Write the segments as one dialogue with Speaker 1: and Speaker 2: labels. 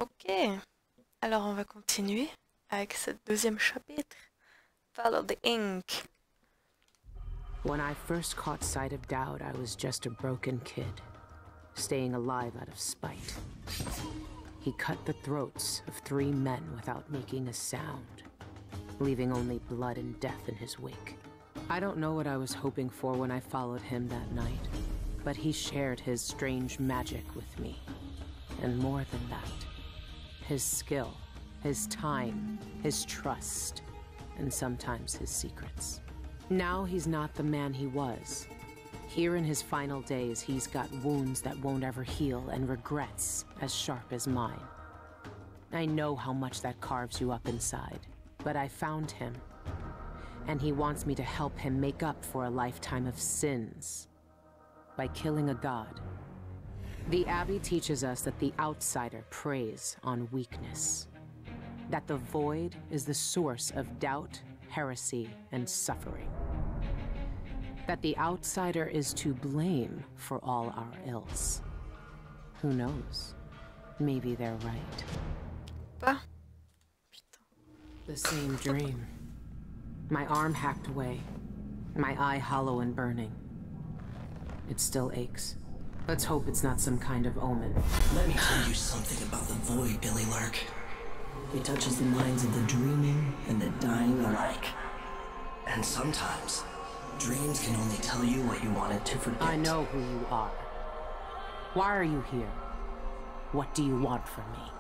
Speaker 1: Ok, alors on va continuer avec ce deuxième chapitre. Follow the ink.
Speaker 2: When I first caught sight of Daud, I was just a broken kid, staying alive out of spite. He cut the throats of 3 men without making a sound, leaving only blood and death in his wake. I don't know what I was hoping for when I followed him that night, but he shared his strange magic with me. And more than that, his skill, his time, his trust, and sometimes his secrets. Now he's not the man he was. Here in his final days, he's got wounds that won't ever heal and regrets as sharp as mine. I know how much that carves you up inside, but I found him. And he wants me to help him make up for a lifetime of sins by killing a god. The Abbey teaches us that the outsider preys on weakness, that the void is the source of doubt, heresy, and suffering, that the outsider is to blame for all our ills. Who knows? Maybe they're right.
Speaker 1: Pas. Putain.
Speaker 2: The same dream. My arm hacked away, my eye hollow and burning. It still aches. Let's hope it's not some kind of omen.
Speaker 3: Let me tell you something about the void, Billy Lark. It touches the minds of the dreaming and the dying alike. And sometimes, dreams can only tell you what you wanted to forget.
Speaker 2: I know who you are. Why are you here? What do you want from me?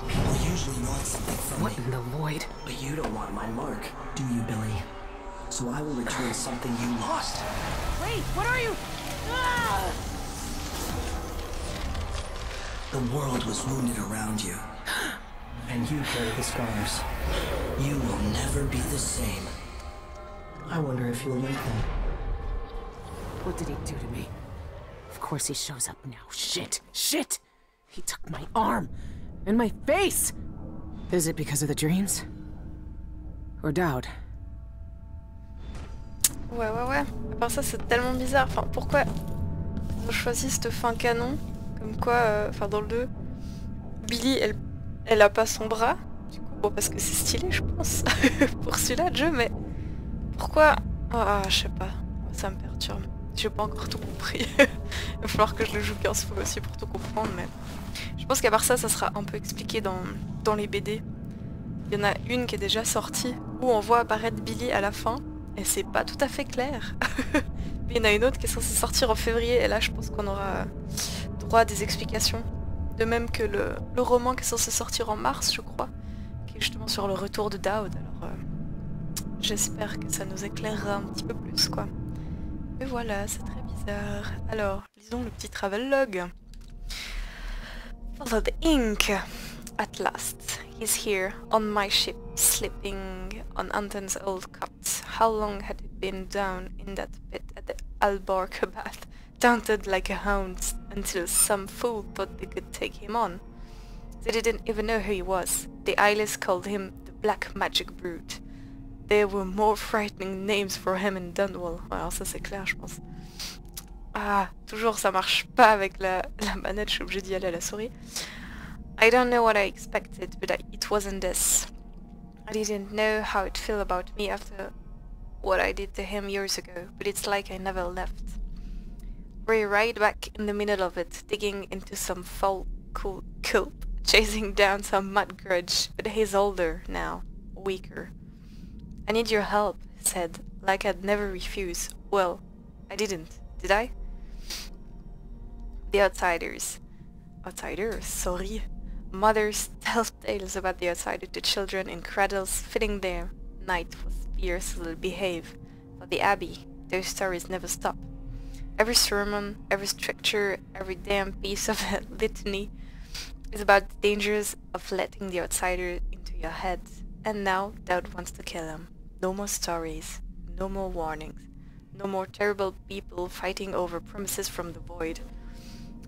Speaker 3: People usually want something from
Speaker 2: What
Speaker 3: me.
Speaker 2: in the void?
Speaker 3: But you don't want my mark, do you, Billy? So I will return something you lost.
Speaker 2: Wait, what are you? Ah!
Speaker 3: The world was wounded around you. And you carry the scars. You will never be the same. I wonder if you'll like that.
Speaker 2: What did he do to me? Of course he shows up now. Shit! Shit! He took my arm! And my face! Is it because of the dreams? Or Daud?
Speaker 1: Ouais. À part ça, c'est tellement bizarre. Enfin, pourquoi ils ont choisi cette fin canon? Comme quoi, enfin dans le 2, Billy, elle a pas son bras. Du coup, bon, parce que c'est stylé, je pense, pour celui-là de jeu, mais pourquoi? Je sais pas. Ça me perturbe. J'ai pas encore tout compris. Il va falloir que je le joue 15 fois aussi pour tout comprendre, mais je pense qu'à part ça, ça sera un peu expliqué dans les BD. Il y en a une qui est déjà sortie, où on voit apparaître Billy à la fin, et c'est pas tout à fait clair. Puis il y en a une autre qui est censée sortir en février, et là je pense qu'on aura droit à des explications. De même que le roman qui est censé sortir en mars, je crois, qui est justement sur le retour de Daud. Alors j'espère que ça nous éclairera un petit peu plus, quoi. Mais voilà, c'est très bizarre. Alors, lisons le petit travelogue. Follow the ink. At last, he's here, on my ship, sleeping on Anton's old cot. How long had he been down in that pit at the Albarkabath, taunted like a hound, until some fool thought they could take him on? They didn't even know who he was. The Eyeless called him the Black Magic Brute. There were more frightening names for him in Dunwall. Alors ça c'est clair, je pense. Ah, toujours ça marche pas avec la manette, je suis obligée d'y aller à la souris. I don't know what I expected, but it wasn't this. I didn't know how it'd feel about me after what I did to him years ago, but it's like I never left. We're right back in the middle of it, digging into some foul cult, chasing down some mad grudge, but he's older now, weaker. I need your help, he said, like I'd never refuse. Well, I didn't, did I? The outsiders. Outsiders, sorry. Mothers tell tales about the outsider to children in cradles, filling their night with fears so they'll behave. For the Abbey, those stories never stop. Every sermon, every stricture, every damn piece of a litany is about the dangers of letting the outsider into your head. And now Daud wants to kill him. No more stories, no more warnings, no more terrible people fighting over promises from the void.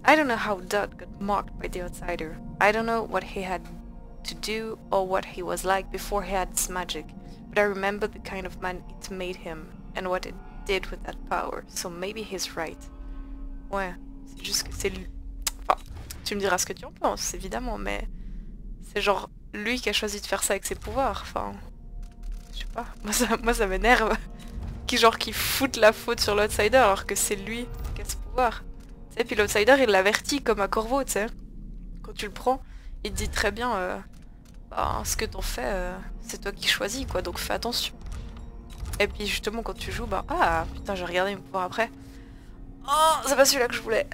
Speaker 1: I don't know how Daud got mocked by the outsider. I don't know what he had to do or what he was like before he had his magic, but I remember the kind of man it made him and what it did with that power, so maybe he's right. Ouais, c'est juste que c'est lui. Enfin, Tu me diras ce que tu en penses, évidemment, mais c'est genre lui qui a choisi de faire ça avec ses pouvoirs. Enfin, je sais pas, moi ça m'énerve. Qui foute la faute sur l'outsider alors que c'est lui qui a ce pouvoir. Tu sais, puis l'outsider il l'avertit comme à Corvo, tu sais. Quand tu le prends, il te dit très bien bah, ce que t'en fais, c'est toi qui choisis quoi, donc fais attention. Et puis justement quand tu joues, bah ah putain j'ai regardé mes pouvoirs après. Oh c'est pas celui-là que je voulais.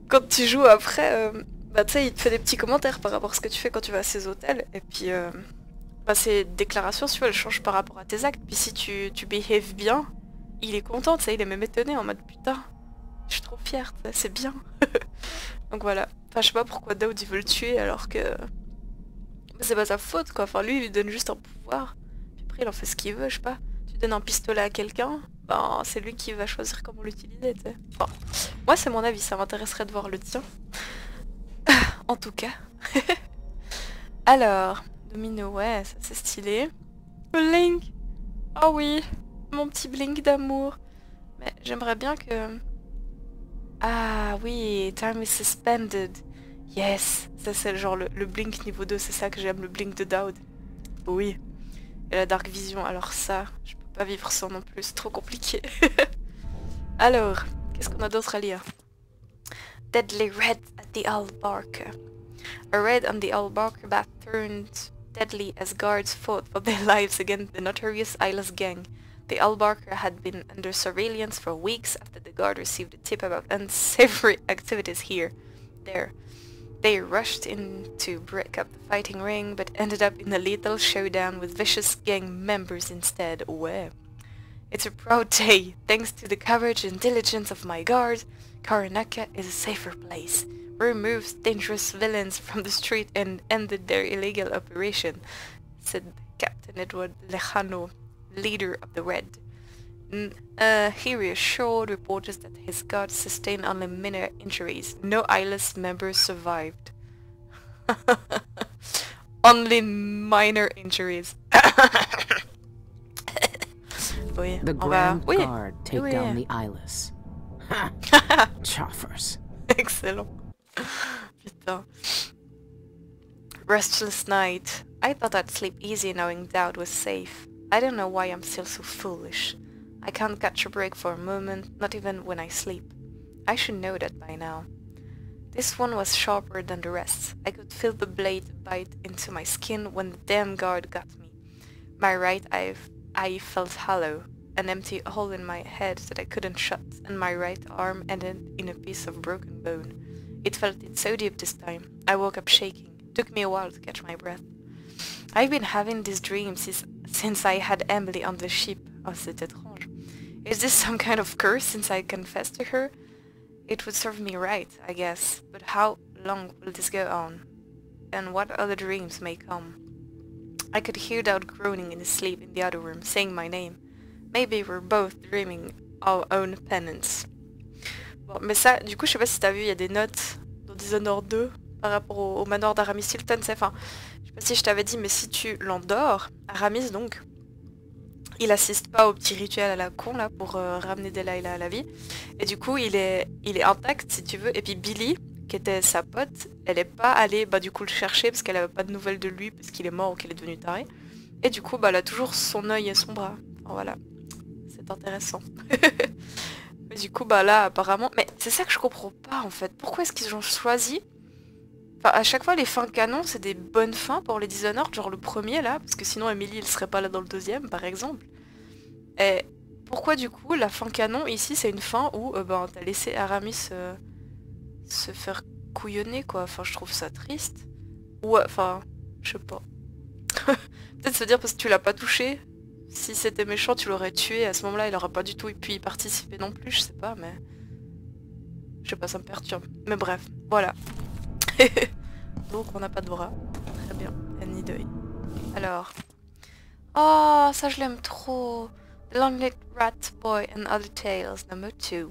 Speaker 1: Quand tu joues après, bah tu sais il te fait des petits commentaires par rapport à ce que tu fais quand tu vas à ces hôtels. Et puis bah, ces déclarations, tu vois, elles changent par rapport à tes actes. Puis si tu behaves bien, il est content, tu sais, il est même étonné en mode putain, je suis trop fière, c'est bien. Donc voilà. Enfin, je sais pas pourquoi Daud il veut le tuer alors que c'est pas sa faute quoi. Enfin, lui il lui donne juste un pouvoir. Puis après il en fait ce qu'il veut, je sais pas. Tu donnes un pistolet à quelqu'un, ben c'est lui qui va choisir comment l'utiliser, tu sais. Enfin, moi c'est mon avis, ça m'intéresserait de voir le tien. En tout cas. Alors. Domino, ouais, ça c'est stylé. Blink. Oh oui, mon petit blink d'amour. Mais j'aimerais bien que... Ah oui, time is suspended. Yes, ça c'est genre le blink niveau 2, c'est ça que j'aime, le blink de Daud. Oui. Et la dark vision, alors ça, je peux pas vivre sans non plus, c'est trop compliqué. Alors, qu'est-ce qu'on a d'autre à lire? Deadly red at the Albarca. A raid on the Albarca that turned deadly as guards fought for their lives against the notorious Eyeless gang. The Albarca had been under surveillance for weeks after the guard received a tip about unsavory activities there. They rushed in to break up the fighting ring, but ended up in a lethal showdown with vicious gang members instead. Wow. It's a proud day. Thanks to the courage and diligence of my guard, Karnaca is a safer place. Removed dangerous villains from the street and ended their illegal operation, said Captain Edward Lejano, leader of the Red. He reassured reporters that his guard sustained only minor injuries. No Eyeless members survived. Only minor injuries. Oui,
Speaker 2: The Grand Guard take down the Eyeless. Choffers.
Speaker 1: Excellent. Putain. Restless night. I thought I'd sleep easy knowing Daud was safe. I don't know why I'm still so foolish. I can't catch a break for a moment, not even when I sleep. I should know that by now. This one was sharper than the rest. I could feel the blade bite into my skin when the damn guard got me. My right eye felt hollow, an empty hole in my head that I couldn't shut, and my right arm ended in a piece of broken bone. It felt it so deep this time. I woke up shaking. It took me a while to catch my breath. I've been having these dreams since I had Emily on the ship. Oh, c'est étrange. Is this some kind of curse since I confessed to her? It would serve me right, I guess. But how long will this go on? And what other dreams may come? I could hear Daud groaning in his sleep in the other room, saying my name. Maybe we're both dreaming our own penance. Bon, mais ça, du coup, je sais pas si t'as vu, il y a des notes dans Dishonored 2 par rapport au manoir d'Aramis Hilton, c'est enfin, je sais pas si je t'avais dit, mais si tu l'endors, Aramis donc, il assiste pas au petit rituel à la con là pour ramener Delilah à la vie, et du coup il est intact si tu veux, et puis Billy, qui était sa pote, elle est pas allée bah du coup le chercher parce qu'elle avait pas de nouvelles de lui parce qu'il est mort ou qu'il est devenu taré, et du coup bah elle a toujours son œil et son bras, enfin, voilà, c'est intéressant. Mais du coup bah là apparemment, mais c'est ça que je comprends pas en fait, pourquoi est-ce qu'ils ont choisi, enfin à chaque fois les fins canon c'est des bonnes fins pour les Dishonored, genre le premier là, parce que sinon Emily elle serait pas là dans le deuxième par exemple. Et pourquoi du coup la fin canon ici c'est une fin où ben t'as laissé Aramis se faire couillonner quoi, enfin je trouve ça triste. Ou enfin je sais pas. Peut-être se dire parce que tu l'as pas touché, si c'était méchant tu l'aurais tué, à ce moment là il aurait pas du tout pu y participer non plus, je sais pas, mais je sais pas, ça me perturbe. Mais bref, voilà. Donc on n'a pas de bras, très bien, ni d'œil. Alors, oh ça je l'aime trop. The Long-Legged Rat Boy and Other Tales, number 2.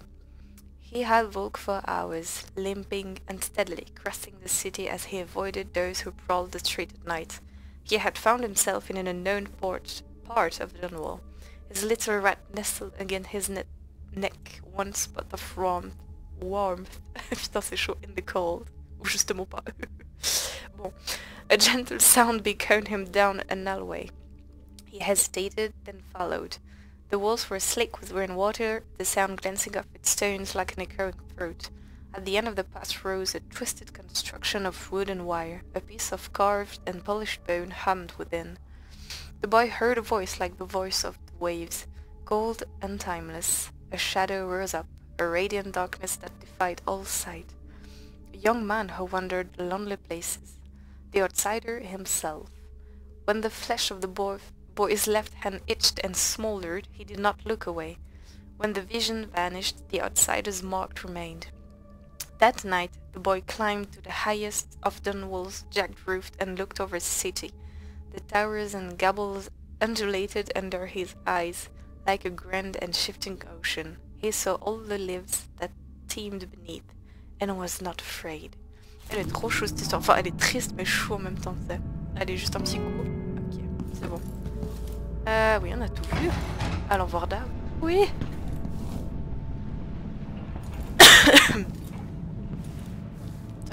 Speaker 1: He had walked for hours, limping unsteadily, crossing the city as he avoided those who prowled the street at night. He had found himself in an unknown part of the wall. His little rat nestled against his neck, one spot of warmth. Putain, c'est chaud. In the cold. Ou justement pas. Bon. A gentle sound beckoned him down an alleyway. He hesitated, then followed. The walls were slick with rainwater, the sound glancing off its stones like an echoing throat. At the end of the path rose a twisted construction of wood and wire. A piece of carved and polished bone hummed within. The boy heard a voice like the voice of the waves, cold and timeless. A shadow rose up, a radiant darkness that defied all sight. A young man who wandered lonely places. The outsider himself. When the flesh of the boy's left hand itched and smoldered, he did not look away. When the vision vanished, the outsider's mark remained. That night, the boy climbed to the highest of Dunwall's jagged-roofed and looked over the city. The towers and gables undulated under his eyes, like a grand and shifting ocean. He saw all the lives that teemed beneath, and was not afraid. Elle est trop chaude cette histoire. Enfin, elle est triste mais chaude en même temps. Allez, juste un petit coup. Ok, c'est bon. Oui, on a tout vu. Allons voir Daud. Oui.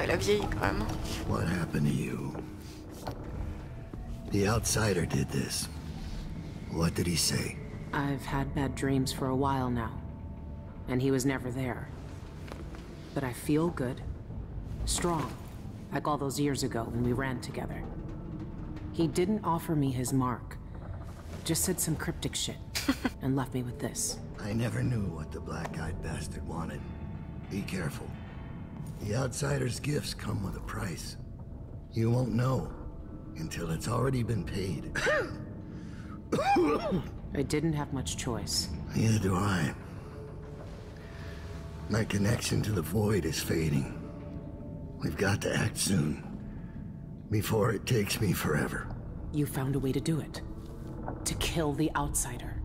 Speaker 1: Il a vieilli quand même.
Speaker 4: What happened to you? The outsider did this. What did he say?
Speaker 2: I've had bad dreams for a while now, and he was never there. But I feel good. Strong, like all those years ago when we ran together. He didn't offer me his mark, just said some cryptic shit, and left me with this.
Speaker 4: I never knew what the black-eyed bastard wanted. Be careful. The outsider's gifts come with a price. You won't know until it's already been paid.
Speaker 2: I didn't have much choice.
Speaker 4: Neither do I. My connection to the void is fading. We've got to act soon, before it takes me forever.
Speaker 2: You found a way to do it. To kill the outsider.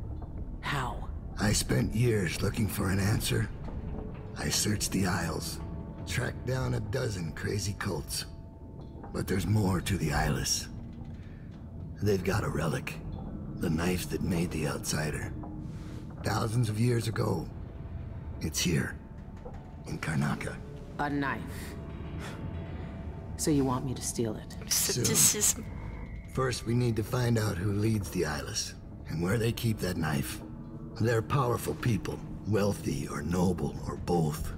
Speaker 2: How?
Speaker 4: I spent years looking for an answer. I searched the Isles, tracked down a dozen crazy cults. But there's more to the Eyeless. They've got a relic. The knife that made the outsider. Thousands of years ago. It's here. In Karnaca.
Speaker 2: A knife. So you want me to steal it?
Speaker 1: Scepticisme.
Speaker 4: First, we need to find out who leads the Eyeless, and where they keep that knife. They're powerful people, wealthy or noble or both.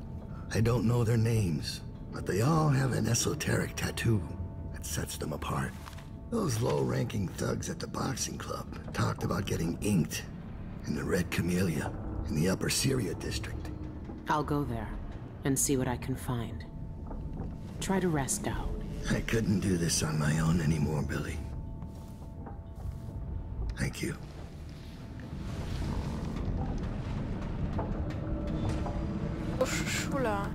Speaker 4: I don't know their names, but they all have an esoteric tattoo that sets them apart. Those low-ranking thugs at the boxing club talked about getting inked in the Red Camellia in the upper Cyria District.
Speaker 2: I'll go there and see what I can find. Try to rest Daud.
Speaker 4: I couldn't do this on my own anymore, Billy. Thank you.
Speaker 1: Oh, chouchou là.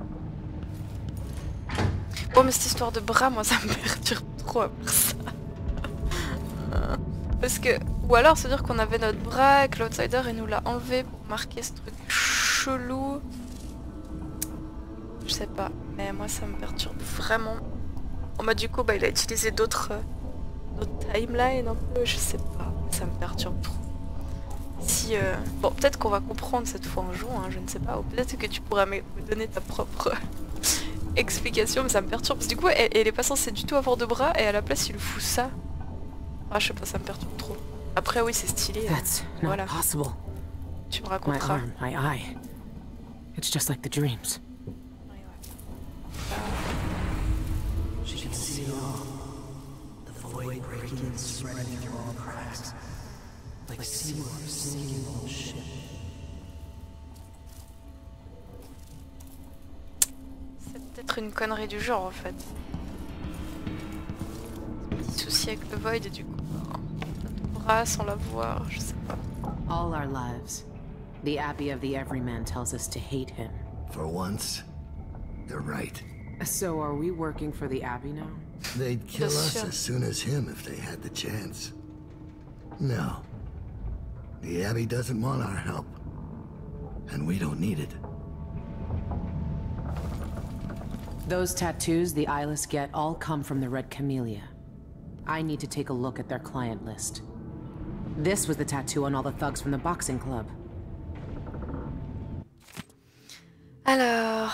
Speaker 1: Bon, mais cette histoire de bras, moi ça me perturbe trop à part ça. Parce que, ou alors c'est dire qu'on avait notre bras et que l'outsider il nous l'a enlevé pour marquer ce truc chelou. Je sais pas, mais moi ça me perturbe vraiment. En mode du coup bah il a utilisé d'autres timelines un peu, je sais pas, ça me perturbe trop. Si bon peut-être qu'on va comprendre cette fois en jouant, hein, je ne sais pas, ou peut-être que tu pourras me donner ta propre explication, mais ça me perturbe parce que du coup elle est pas censée du tout avoir de bras et à la place il lui fout ça. Ah je sais pas, ça me perturbe trop. Après oui c'est stylé.
Speaker 2: That's
Speaker 1: voilà.
Speaker 2: not possible.
Speaker 1: Tu me
Speaker 2: My
Speaker 1: raconteras.
Speaker 2: arm, my eye. It's just like the dreams.
Speaker 3: She can see it all. The void breaking and spreading through all cracks. Like seawater sinking on a ship.
Speaker 1: C'est peut-être une connerie du genre en fait. Petit souci avec le void et du coup notre bras sans la voir, je sais pas.
Speaker 2: All our lives, the Abbey of the Everyman tells us to hate him.
Speaker 4: For once, they're right.
Speaker 2: So are we working for the Abbey now?
Speaker 4: They'd kill us
Speaker 1: Sure.
Speaker 4: as soon as him if they had the chance. No. The Abbey doesn't want our help. And we don't need it.
Speaker 2: Those tattoos the Eyeless get all come from the Red Camellia. I need to take a look at their client list. This was the tattoo on all the thugs from the boxing club.
Speaker 1: Alors...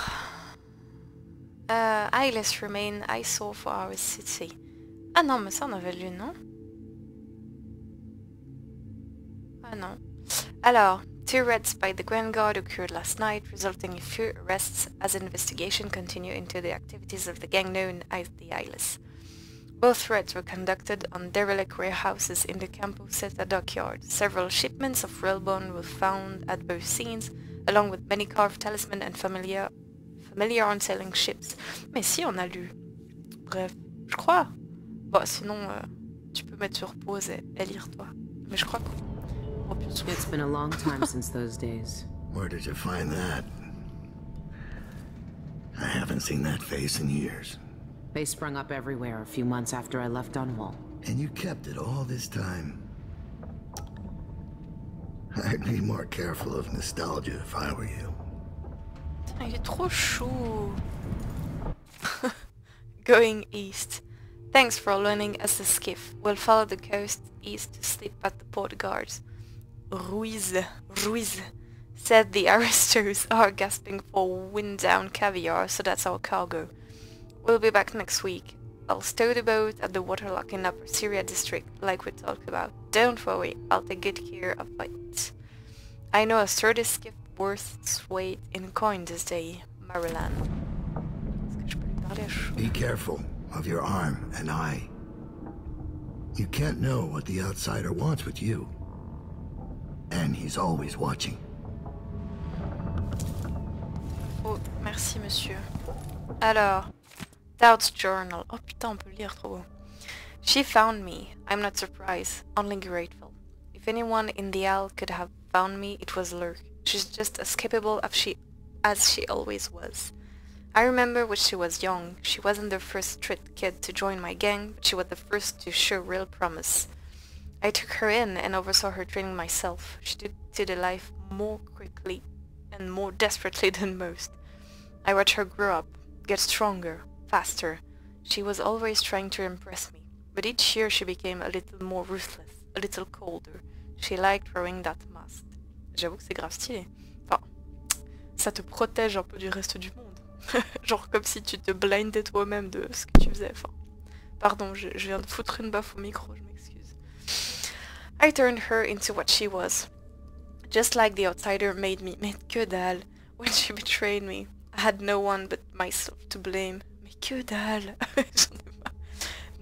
Speaker 1: Eyeless remain I saw for our city. Ah non, mais ça on avait lu, non? Ah non. Alors, 2 raids by the Grand Guard occurred last night, resulting in few arrests as investigation continued into the activities of the gang known as the Eyeless. Both raids were conducted on derelict warehouses in the Campo Seta dockyard. Several shipments of railbone were found at both scenes, along with many carved talismans and familiar on sailing ships. Mais si, on a lu. Bref, je crois. Bon, sinon, tu peux mettre sur pause et lire toi. Mais je crois que...
Speaker 2: It's been a long time since those days.
Speaker 4: Where did you find that? I haven't seen that face in years.
Speaker 2: They sprung up everywhere a few months after I left Dunwall.
Speaker 4: And you kept it all this time? I'd be more careful of nostalgia if I were you.
Speaker 1: Il est trop chou. Going east. Thanks for lending us a skiff. We'll follow the coast east to sleep at the port guards. Ruiz, said the aristos are gasping for wind-down caviar, so that's our cargo. We'll be back next week. I'll stow the boat at the waterlock in Upper Cyria District, like we talked about. Don't worry, I'll take good care of it. I know a sturdy skiff worth its weight in coin this day, Maryland.
Speaker 4: Be careful of your arm and eye. You can't know what the outsider wants with you. And he's always watching.
Speaker 1: Oh, merci monsieur. Alors, Daud's journal. Oh putain, on peut lire, trop beau. She found me. I'm not surprised, only grateful. If anyone in the Isle could have found me, it was Lurk. She's just as capable as she always was. I remember when she was young. She wasn't the first street kid to join my gang, but she was the first to show real promise. I took her in and oversaw her training myself. She took to the life more quickly and more desperately than most. I watched her grow up, get stronger, faster. She was always trying to impress me, but each year she became a little more ruthless, a little colder. She liked wearing that mask. J'avoue que c'est grave stylé. Enfin, ça te protège un peu du reste du monde. Genre comme si tu te blindais toi-même de ce que tu faisais. Enfin, pardon, je viens de foutre une baffe au micro, je m'excuse. I turned her into what she was. Just like the outsider made me. Mais que dalle. When she betrayed me, I had no one but myself to blame. Mais que dalle.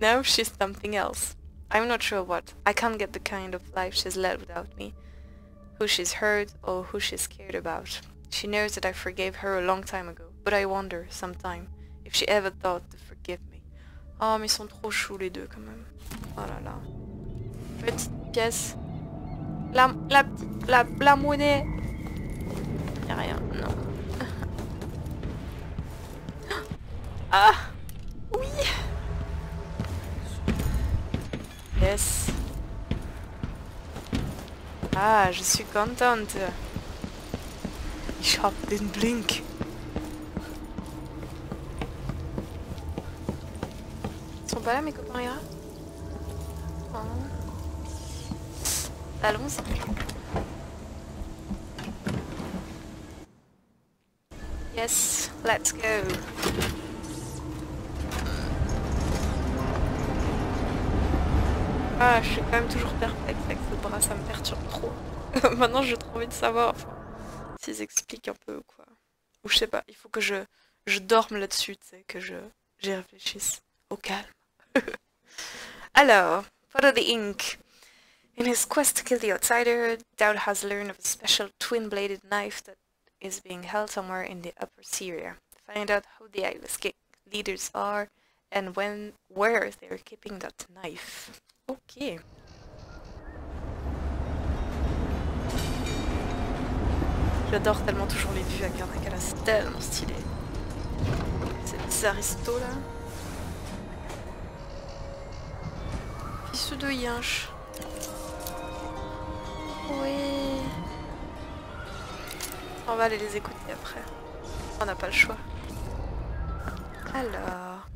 Speaker 1: Now she's something else. I'm not sure what. I can't get the kind of life she's led without me. Who she's hurt or who she's cared about. She knows that I forgave her a long time ago, but I wonder, sometime, if she ever thought to forgive me. Oh, mais ils sont trop choux les deux quand même. Oh là là. Petite pièce. La monnaie. Y'a rien, non. Ah! Oui! Yes. Ah, je suis contente. Ich hab den Blink. Ils sont pas là mes copains là? Oh. Allons-y. Yes, let's go. Ah, je suis quand même toujours perplexe avec ce bras, ça me perturbe trop. Maintenant, j'ai trop envie de savoir s'ils expliquent un peu ou quoi. Ou je sais pas, il faut que je dorme là-dessus, tu sais, que j'y réfléchisse au calme. Alors, follow the ink. In his quest to kill the outsider, Daud has learned of a special twin-bladed knife that is being held somewhere in the Upper Syria. Find out who the Eyeless leaders are and where they're keeping that knife. Ok. J'adore tellement toujours les vues à Karnaca là, c'est tellement stylé. Ces petits aristos là. Fils de yinche. Oui. On va aller les écouter après. On n'a pas le choix. Alors...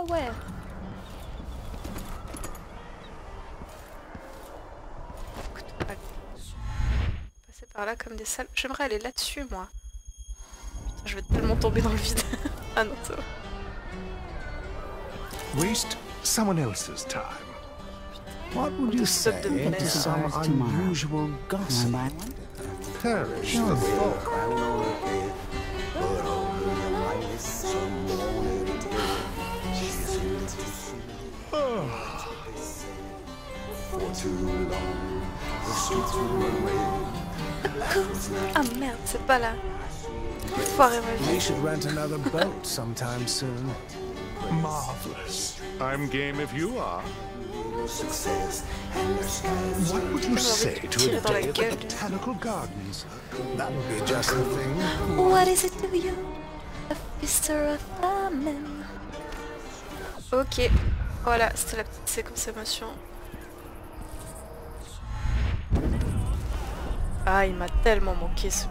Speaker 1: Ouais. Passer Alors là, comme des salles. J'aimerais aller là-dessus, moi. Putain, je vais tellement tomber dans le vide. Ah non, ça va.
Speaker 5: Waste someone else's time. What would you say to some unusual gossip? Perish the thought.
Speaker 1: Ah merde, c'est pas là. Foiré ma vie.
Speaker 5: We should rent another boat sometime soon. Marvelous. I'm game if you are. What would you say to a day at the botanical gardens? That would be just the thing.
Speaker 1: What is it to you? A fist or a famine? Ok, voilà, c'était la petite séquence émotion. Ah, il m'a tellement manqué ce...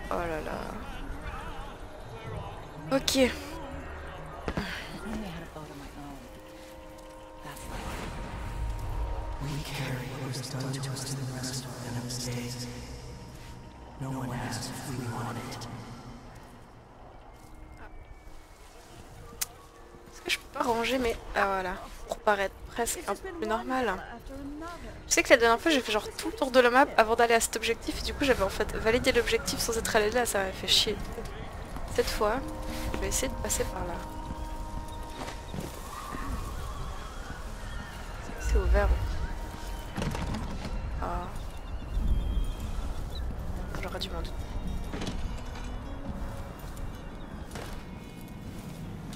Speaker 1: Oh là là. Ok.
Speaker 3: We carry what was done to us in the rest of Venom's days. No one asked if we wanted it.
Speaker 1: Est-ce que je peux pas ranger mais... Ah voilà, pour paraître presque un peu plus normal. Je sais que la dernière fois j'ai fait genre tout le tour de la map avant d'aller à cet objectif et du coup j'avais en fait validé l'objectif sans être allé là, ça m'avait fait chier. Cette fois, je vais essayer de passer par là. C'est ouvert. Ah. J'aurais dû m'en douter.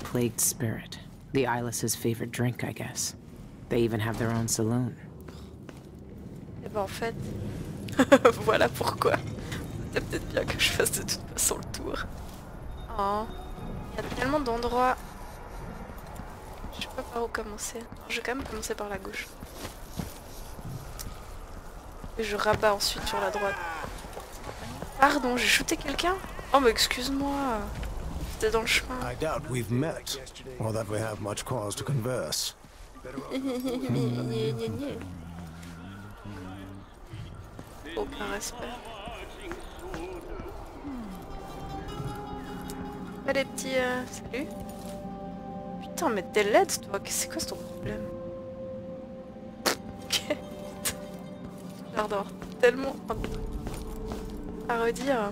Speaker 2: Plagued spirit. The Eyeless's favorite drink, I guess. They even have their own saloon.
Speaker 1: Et ben en fait, voilà pourquoi. C'est peut-être bien que je fasse de toute façon le tour. Oh, il y a tellement d'endroits. Je sais pas par où commencer. Je vais quand même commencer par la gauche. Et je rabats ensuite sur la droite. Pardon, j'ai shooté quelqu'un? Oh mais excuse-moi. C'était dans le chemin.
Speaker 5: I doubt we've met, or that we have much cause to converse.
Speaker 1: Aucun respect. Pas les petits... Salut. Putain, mais t'es laide, toi. C'est quoi ton problème? Ok. J'adore. Tellement... à redire.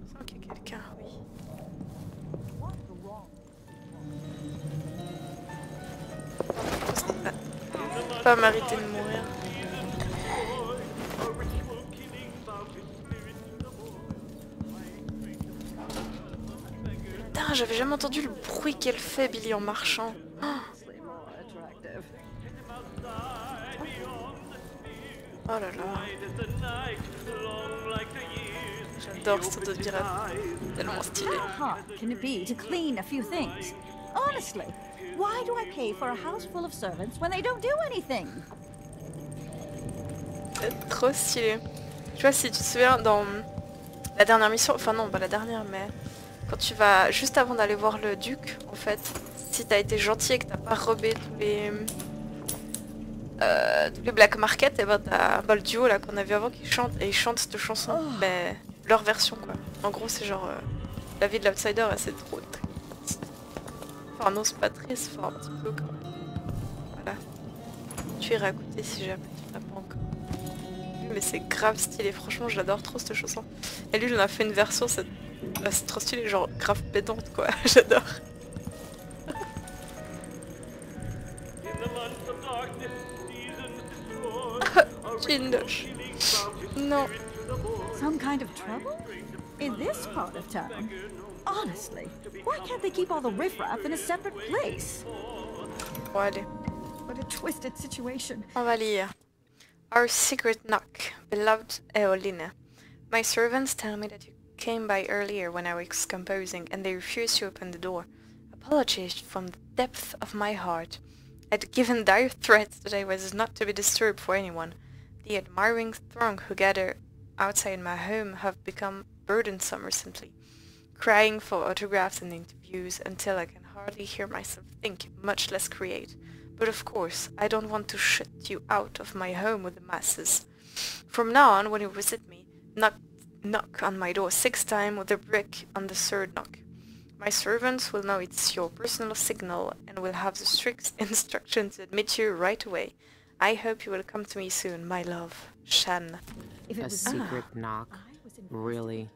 Speaker 1: Je sens qu'il y a quelqu'un, oui. Pas mérité de mourir. Putain, j'avais jamais entendu le bruit qu'elle fait, Billy, en marchant. Oh. Oh là là. J'adore cette auto pirate. Tellement stylé.
Speaker 6: How hard can it be to clean a few things? Honestly, why do I pay for a house full of servants when they don't do anything?
Speaker 1: C'est trop stylé. Tu vois, si tu te souviens, dans la dernière mission, enfin non, pas la dernière, mais quand tu vas, juste avant d'aller voir le duc, en fait, si t'as été gentil et que t'as pas robé tous les black market, et ben t'as le duo là qu'on a vu avant qui chante, et ils chantent cette chanson, mais leur version quoi. En gros c'est genre la vie de l'outsider et c'est trop triste. Enfin non c'est pas triste, enfin un petit peu quand même. Voilà. Tu iras écouter si jamais tu l'as pas encore vu, mais c'est grave stylé, franchement j'adore trop cette chanson. Et lui il en a fait une version, c'est trop stylé, genre grave pédante quoi, j'adore. Non.
Speaker 6: Some kind of trouble? In this part of town? Honestly, why can't they keep all the riffraff in a separate place?
Speaker 1: Bon allez.
Speaker 6: What a twisted situation.
Speaker 1: On va lire. Our secret knock, beloved Eoline. My servants tell me that you came by earlier when I was composing, and they refused to open the door. Apologies from the depth of my heart. I'd given dire threats that I was not to be disturbed for anyone. The admiring throng who gather outside my home have become burdensome recently, crying for autographs and interviews until I can hardly hear myself think, much less create. But of course, I don't want to shut you out of my home with the masses. From now on, when you visit me, knock on my door 6 times with a brick on the 3rd knock. My servants will know it's your personal signal and will have the strict instruction to admit you right away. I hope you will come to me soon, my love, Shan.
Speaker 2: A secret knock? Really?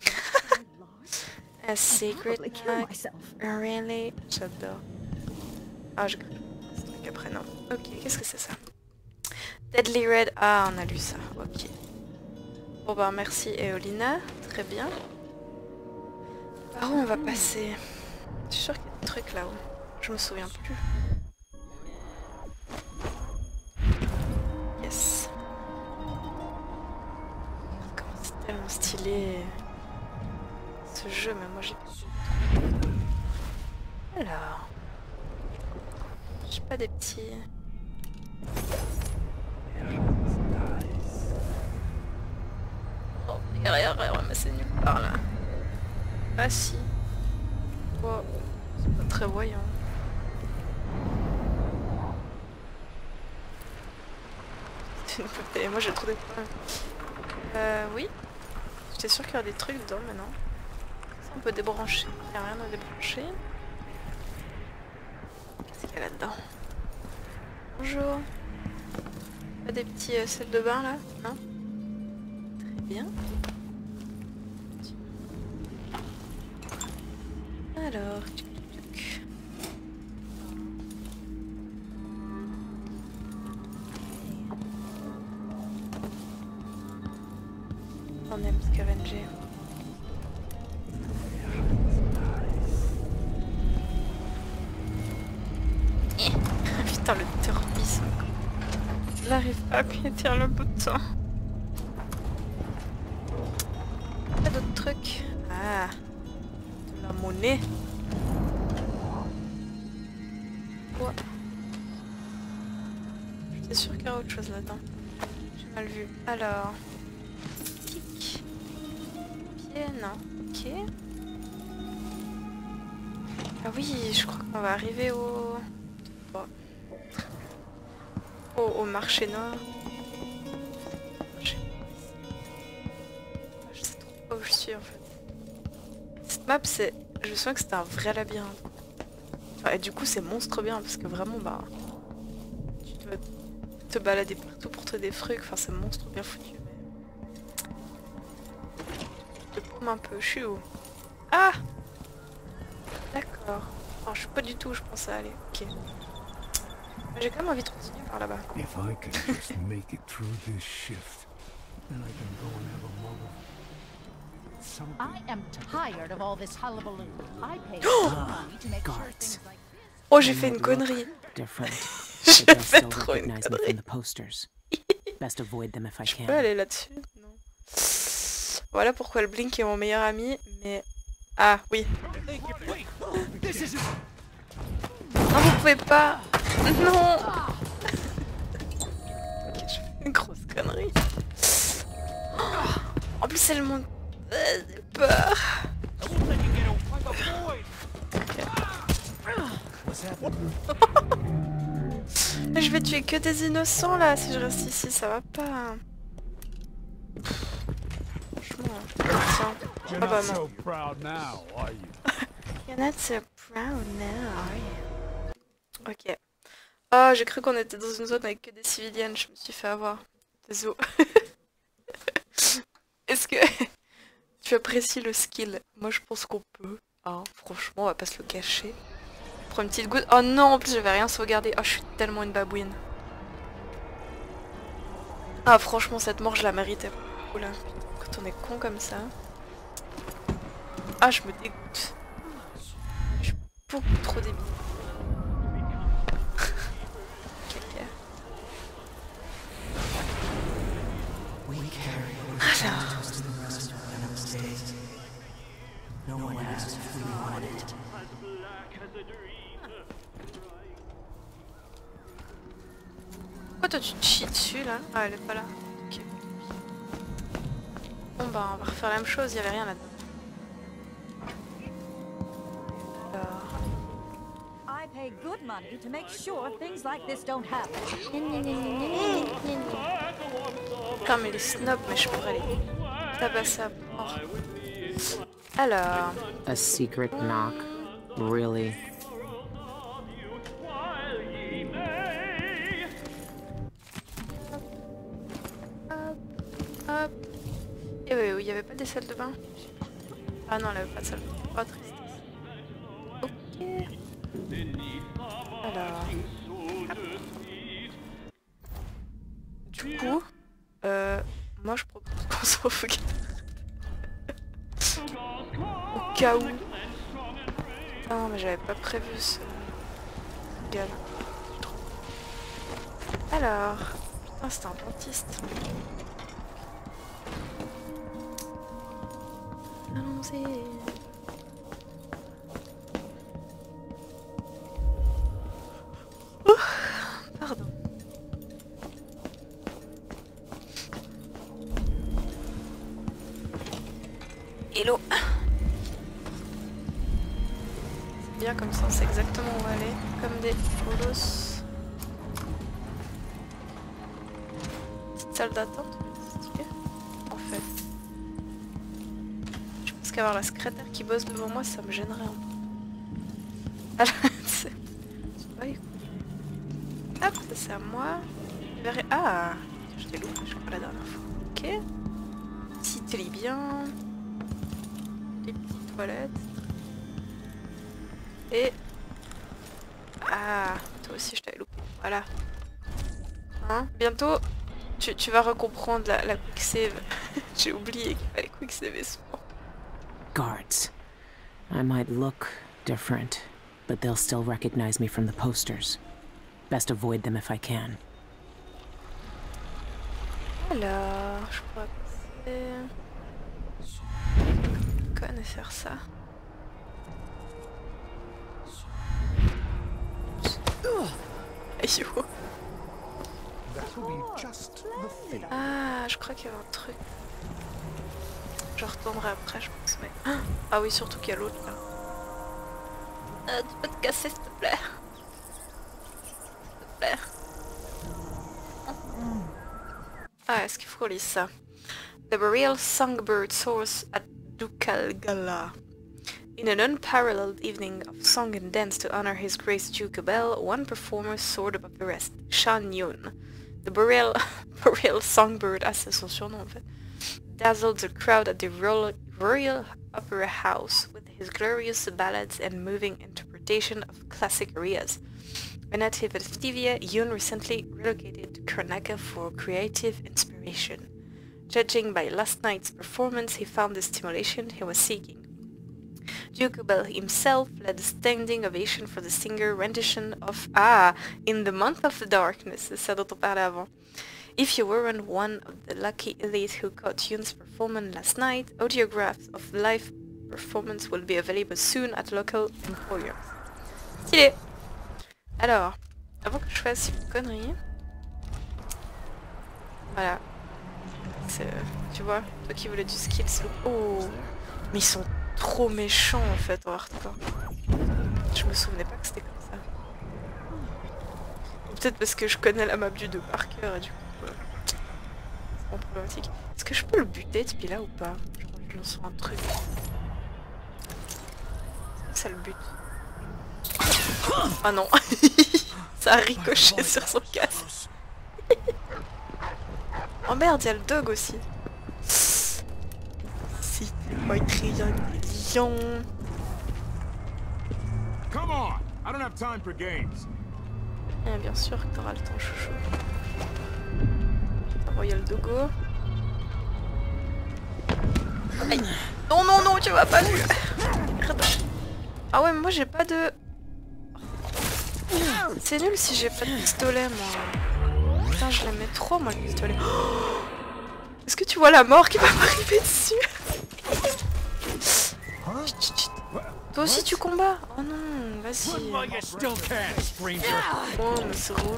Speaker 1: A secret knock? Really? J'adore. Ah, j'ai cru ce truc après, non. Ok, qu'est-ce que c'est ça? Deadly Red. Ah, on a lu ça. Ok. Bon bah merci Eolina. Très bien. Par où on va passer? Je suis sûre qu'il y a des trucs là-haut. Je me souviens plus. Yes. Comment c'est tellement stylé ce jeu, mais moi j'ai pas. Alors. J'ai pas des petits. Oh, il va ramasser nulle part là. Ah si. Oh, c'est pas très voyant. Et moi j'ai trop des problèmes. Oui. J'étais sûre qu'il y aurait des trucs dedans, mais non. Ça, on peut débrancher. Il n'y a rien à débrancher. Qu'est-ce qu'il y a là-dedans? Bonjour. Pas des petits sels de bain là? Non? Très bien. Alors, on aime scavenger. Putain, le turpisme. J'arrive pas à appuyer sur le bouton. Pas d'autres trucs. Ah, de la monnaie. Ouais. J'étais sûre qu'il y aurait autre chose là-dedans. J'ai mal vu. Alors. Tic. Pied, non. Ok. Ah oui, je crois qu'on va arriver au... au marché noir. Je sais trop pas où je suis en fait. Cette map, c'est... Je me souviens que c'était un vrai labyrinthe. Enfin, et du coup, c'est monstre bien parce que vraiment, bah... Tu dois te balader partout pour trouver des trucs. Enfin, c'est monstre bien foutu. Mais... Je te paume un peu. Je suis où? Ah! D'accord. Alors, je suis pas du tout où je pensais aller. Ok. J'ai quand même envie de continuer par là-bas.
Speaker 5: If I can just make it through this shift, then I can go and have a moment.
Speaker 7: I am tired of all this hullabaloo. I pay money to make sure things like this.
Speaker 1: Oh, j'ai fait une connerie. J'ai fait trop une connerie. Je peux aller là-dessus? Non. Voilà pourquoi le Blink est mon meilleur ami, mais... Ah, oui. Non, vous pouvez pas. Non. Ok, je fais une grosse connerie. En plus, c'est le monde... J'ai peur. Je vais tuer que des innocents là, si je reste ici, ça va pas. Franchement, tiens. Ah bah non. You're not so proud now, are you? Ok. Oh, j'ai cru qu'on était dans une zone avec que des civiliennes, je me suis fait avoir. Désolé. Est-ce que tu apprécies le skill? Moi je pense qu'on peut. Hein, franchement, on va pas se le cacher. Prends une petite goutte. Oh non, en plus je vais rien sauvegarder. Oh, je suis tellement une babouine. Ah, franchement, cette mort, je la méritais. Oh là, quand on est con comme ça. Ah, je me dégoûte. Je suis beaucoup trop débile. Pourquoi toi tu te chies dessus là? Ah, elle est pas là. Ok. Bon bah on va refaire la même chose, il y avait rien là-dedans. Alors...
Speaker 6: pay good money to make sure things like this don't happen.
Speaker 1: Putain, mais les snobs, mais je pourrais les tabasser à mort. Alors...
Speaker 2: A secret knock? Really?
Speaker 1: Hop. Et oui, il n'y avait pas des salles de bain? Ah non, il n'y avait pas de salle de bain. Oh, tristesse. Ok. Alors... Hop. Du coup... moi je propose qu'on sauvegarde. Au cas où... Non, mais j'avais pas prévu ce... Gars. Alors... Putain, c'était un dentiste. Allons-y. Pardon. Hello. C'est bien comme ça, on sait exactement où aller. Comme des bolos. Petite salle d'attente, stylé. En fait. Je pense qu'avoir la secrétaire qui bosse devant moi, ça me gênerait un peu. Alors, c'est pas écoute. Hop, c'est à moi. Ah, je t'ai loupé, je crois, la dernière fois. Ok. Si tu lis bien. Les petites toilettes. Et... Ah, toi aussi je t'avais loupé. Voilà. Hein, bientôt, tu vas recomprendre la quick save. J'ai oublié qu'il fallait quick save souvent.
Speaker 2: Guards. I might look different, but they'll still recognize me from the posters. Best avoid them if I can.
Speaker 1: Alors, je crois que c'est... Conne et faire ça. Aïe. Ah, je crois qu'il y a un truc. Je retournerai après, je pense, mais... Ah oui, surtout qu'il y a l'autre, là. Tu peux te casser, s'il te plaît. S'il te plaît. Ah, est-ce qu'il faut lire ça? The burial songbird soars at Dukalgala. In an unparalleled evening of song and dance to honor His Grace Duke Abel, one performer soared above the rest, Shan Yun. The burial songbird, ah c'est son surnom en fait, dazzled the crowd at the Royal Opera House with his glorious ballads and moving interpretation of classic arias. A native of Stivia, Yun recently relocated to Karnaca for creative inspiration. Judging by last night's performance, he found the stimulation he was seeking. Duke Abel himself led a standing ovation for the singer rendition of In the Month of the Darkness, c'est ça dont on parlait avant. If you weren't one of the lucky elite who caught Yun's performance last night, audiographs of the live performance will be available soon at local employers. Stylé. Alors, avant que je fasse une connerie... Voilà. Tu vois, toi qui voulais du skills... Oh, mais ils sont trop méchants en fait en hardcore. Je me souvenais pas que c'était comme ça. Peut-être parce que je connais la map du 2 par cœur et du coup... c'est pas problématique. Est-ce que je peux le buter depuis là ou pas? J'ai envie de lancer un truc. Ça le bute. Ah non. Ça a ricoché sur son casque. Oh merde, il y a le dog aussi. Si t'es pas écrit intelligent. Ah, bien sûr que t'auras le temps, chouchou. Oh, il y a le dogo. Aïe. Non, non, non, tu vas pas lui. Ah ouais, mais moi j'ai pas de... C'est nul si j'ai pas de pistolet, moi. Putain, je l'aimais trop, moi, le pistolet. Oh, est-ce que tu vois la mort qui va m'arriver dessus? Toi aussi, tu combats? Oh non, vas-y. Oh, mais c'est relou.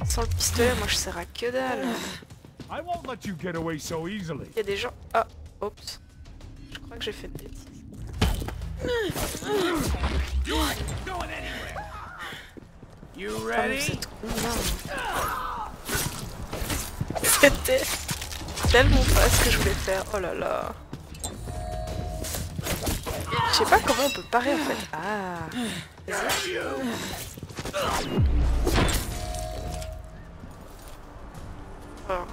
Speaker 1: Sans le pistolet, moi, je sers à que dalle. Il y a des gens... Ah, oups. Je crois que j'ai fait une bêtise. C'était tellement pas ce que je voulais faire. Oh là là. Je sais pas comment on peut parer en fait. Ah. Vas-y. Oh.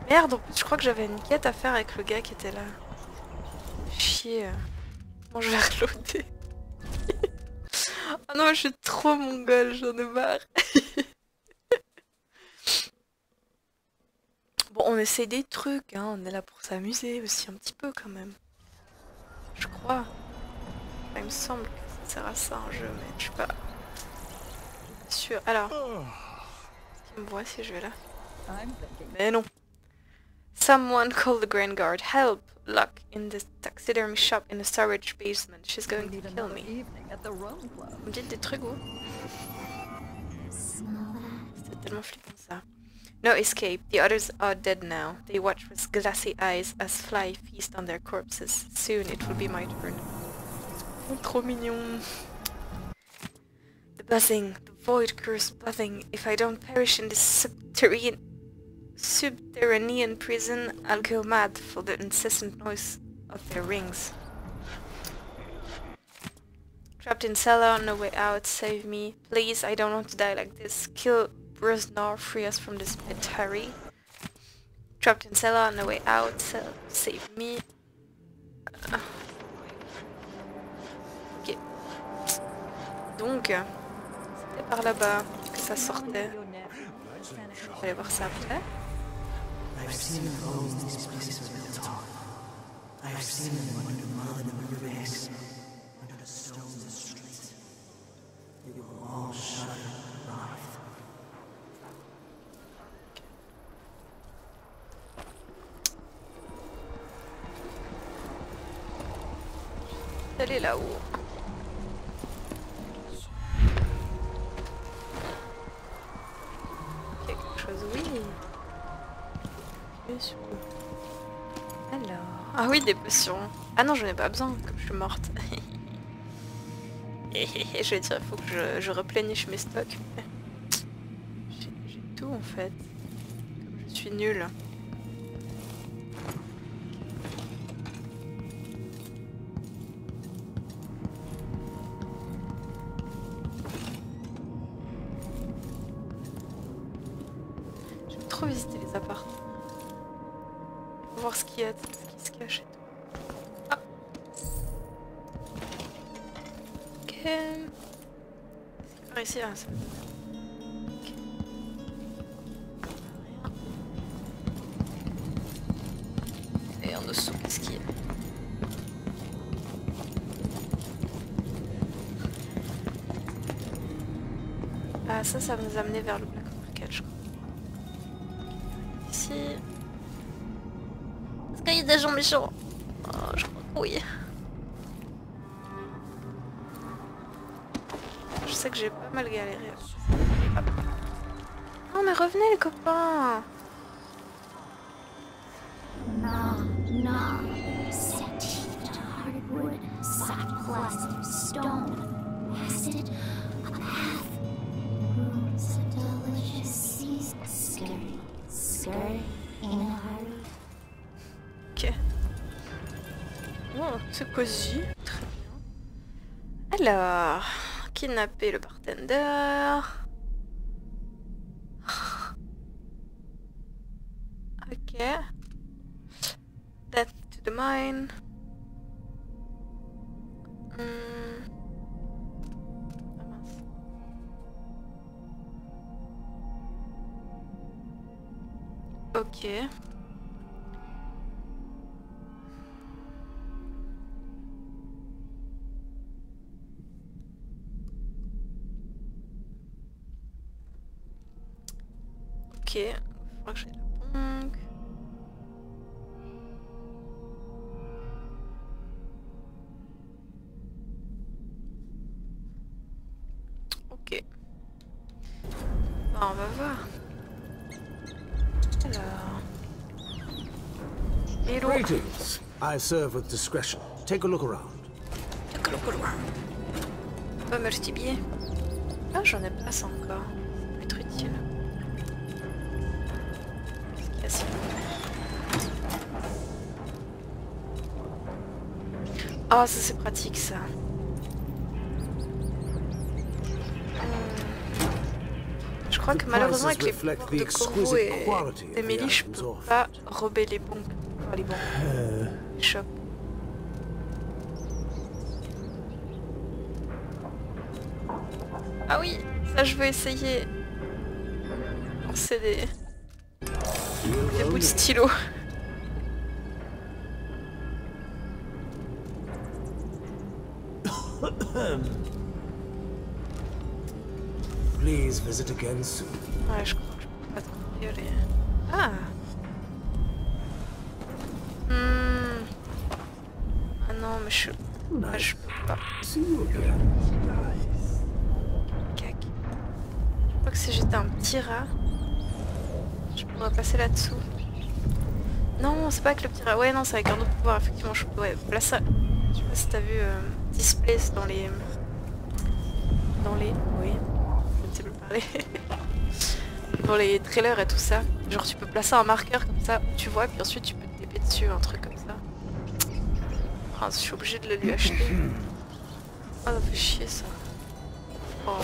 Speaker 1: Merde, en plus, je crois que j'avais une quête à faire avec le gars qui était là. Chier. Bon, je vais reloader. Oh non, je suis trop mongole, j'en ai marre. Bon, on essaye des trucs, hein. On est là pour s'amuser aussi un petit peu quand même. Je crois. Il me semble que ça sert à ça un jeu, mais je suis pas sûre. Alors, qui me voit si je vais là? Mais non. Someone call the Grand Guard. Help! Lock in the taxidermy shop in the storage basement. She's going to kill me. Vous me dites des trucs, vous? C'était tellement flippant ça. No escape. The others are dead now. They watch with glassy eyes as flies feast on their corpses. Soon it will be my turn. Oh, trop mignon. The buzzing. The void curse buzzing. If I don't perish in this subterranean prison, I'll go mad for the incessant noise of their rings. Trapped in cellar on the way out, save me. Please, I don't want to die like this. Kill Brosnar, free us from this pit, hurry. Trapped in cellar on the way out, save me. Ok. Donc, c'était par là-bas que ça sortait. On va aller voir ça après.
Speaker 3: I've seen them always in these places where they talk. I've seen them under mud and riverbanks, under the stones of the streets. They will all shudder and writhe.
Speaker 1: Elle est là-haut. Quelque chose, oui. Alors... Ah oui, des potions. Ah non, j'en ai pas besoin, comme je suis morte. Je vais dire, il faut que je repléniche mes stocks. J'ai tout en fait. Comme je suis nulle. J'aime trop visiter les appartements. Voir ce qu'il y a, ce qui se cache et tout. Ah. Ok. C'est par ici, hein, ça. Ok. Rien. Et en dessous, qu'est-ce qu'il y a? Ah, ça va nous amener vers le Black Market, je crois. Ici. Est-ce qu'il y a des gens méchants? Oh, je crois que oui. Je sais que j'ai pas mal galéré. Hop. Oh mais revenez les copains. Ok. Oh, c'est cosy. Très bien. Alors, kidnapper le bartender. Ok. Death to the mine. Ah mince. Ok. Ok, il faudra que j'aille la banque. Ok. Bah, on va voir. Alors. Hello.
Speaker 5: Greetings. I serve with discretion. Take a look around.
Speaker 1: Take a look around. Oh, merci bien. Ah, j'en ai pas ça encore. C'est plus utile. Qu'est-ce qu'il y a sinon? Ah, ça c'est pratique ça. Je crois que malheureusement avec les pouvoirs de corbeau et d'Emily, je peux pas rober les bons. Enfin, les bons. Shop. Ah oui, ça je veux essayer. Lancer des bouts de stylo.
Speaker 5: Please visit again soon.
Speaker 1: Ouais, je crois que je peux pas trop y aller. Ah. Ah non, mais je peux pas. Cac. Je crois que si j'étais un petit rat, je pourrais passer là-dessous. Non, c'est pas avec le petit rat. Ouais, non, c'est avec un autre pouvoir. Effectivement, je peux. Ouais, là ça. Je sais pas si t'as vu Displace dans les. Oui. Je ne sais plus parler. Dans les trailers et tout ça. Genre, tu peux placer un marqueur comme ça où tu vois, puis ensuite tu peux te taper dessus, un truc comme ça. Ah, je suis obligée de le lui acheter. Ah, ça fait chier ça. Oh.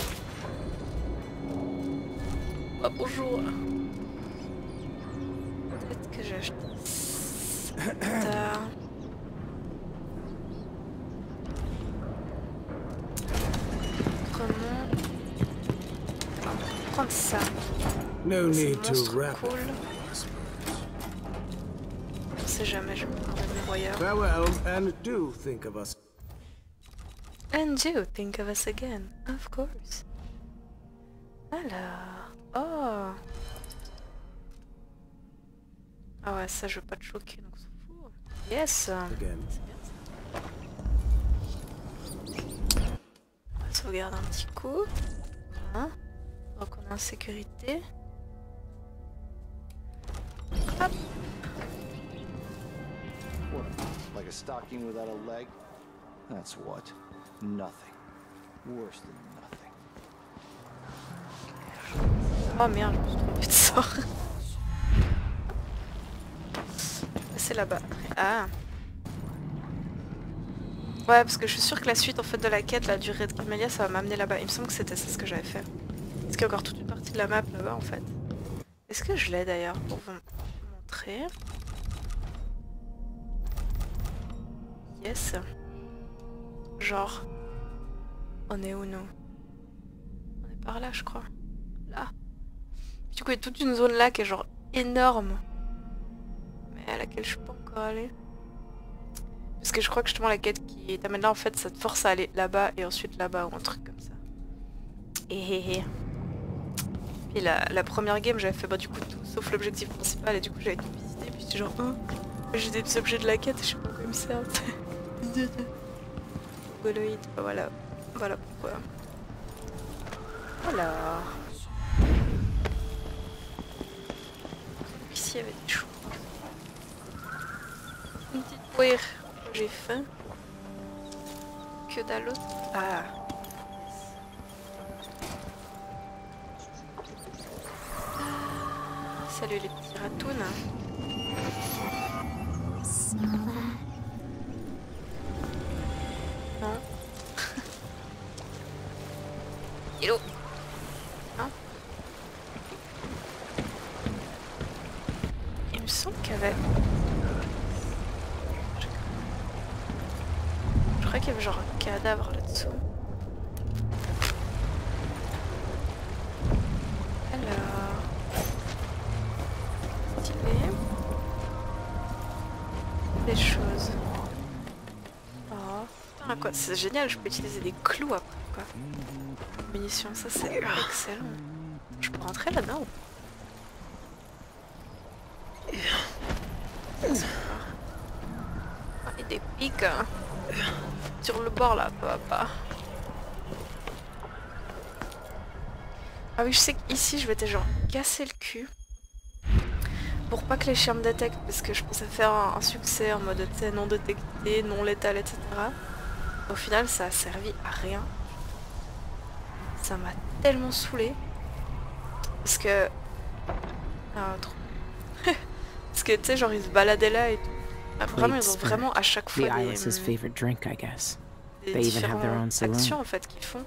Speaker 1: Ah, bonjour. Peut-être que j'ai acheté ça. Autrement, on va prendre ça.
Speaker 5: No need to
Speaker 1: Monstre
Speaker 5: wrap.
Speaker 1: cool. On sait jamais, je vais prendre un nettoyeur.
Speaker 5: Farewell, and do think of us.
Speaker 1: And do think of us again, of course. Alors, oh. Ah ouais, ça je veux pas te choquer, donc on s'en fout. Yes.
Speaker 5: Again.
Speaker 1: On va sauvegarder un petit coup. Hein. Donc on est en sécurité. Hop.
Speaker 8: What, like a stocking without a leg? That's what? Nothing. Worse than nothing.
Speaker 1: Oh merde, je me suis trompée de sort. C'est là-bas. Ah. Ouais, parce que je suis sûre que la suite en fait de la quête, la durée de Camélia, ça va m'amener là-bas. Il me semble que c'était ça ce que j'avais fait. Est-ce qu'il y a encore toute une partie de la map là-bas en fait? Est-ce que je l'ai d'ailleurs pour vous montrer? Yes. Genre, on est où nous? On est par là je crois. Là. Du coup il y a toute une zone là qui est genre énorme. Mais à laquelle je suis pas encore allée. Parce que je crois que justement la quête qui t'amène là en fait ça te force à aller là-bas et ensuite là-bas ou un truc comme ça. Et puis la première game j'avais fait bah du coup tout sauf l'objectif principal et du coup j'avais tout visité puis j'étais genre oh j'ai des objets de la quête je sais pas quoi ils me servent. Goloïde, bah voilà. Voilà pourquoi. Voilà. Ici il y avait des choses. Une petite poire. J'ai faim. Que dalle autre. Ah. Salut les petits ratounes. Non. Hello. Hein? Il me semble qu'il y avait... Je crois qu'il y avait genre un cadavre là-dessous. Alors... Stylé. Des choses. Oh, putain, quoi, c'est génial, je peux utiliser des clous après, quoi. Munitions, ça c'est excellent. Je peux rentrer là-dedans ou pas? Et des pics hein. Sur le bord là, papa. Ah oui, je sais qu'ici je m'étais genre cassé le cul pour pas que les chiens me détectent parce que je pensais faire un succès en mode non détecté, non létal, etc. Au final, ça a servi à rien. Ça m'a tellement saoulé. Parce que... Ah, trop. Parce que tu sais, genre ils se baladaient là et tout. Ah, vraiment, ils ont vraiment à chaque fois des différentes actions en fait qu'ils font.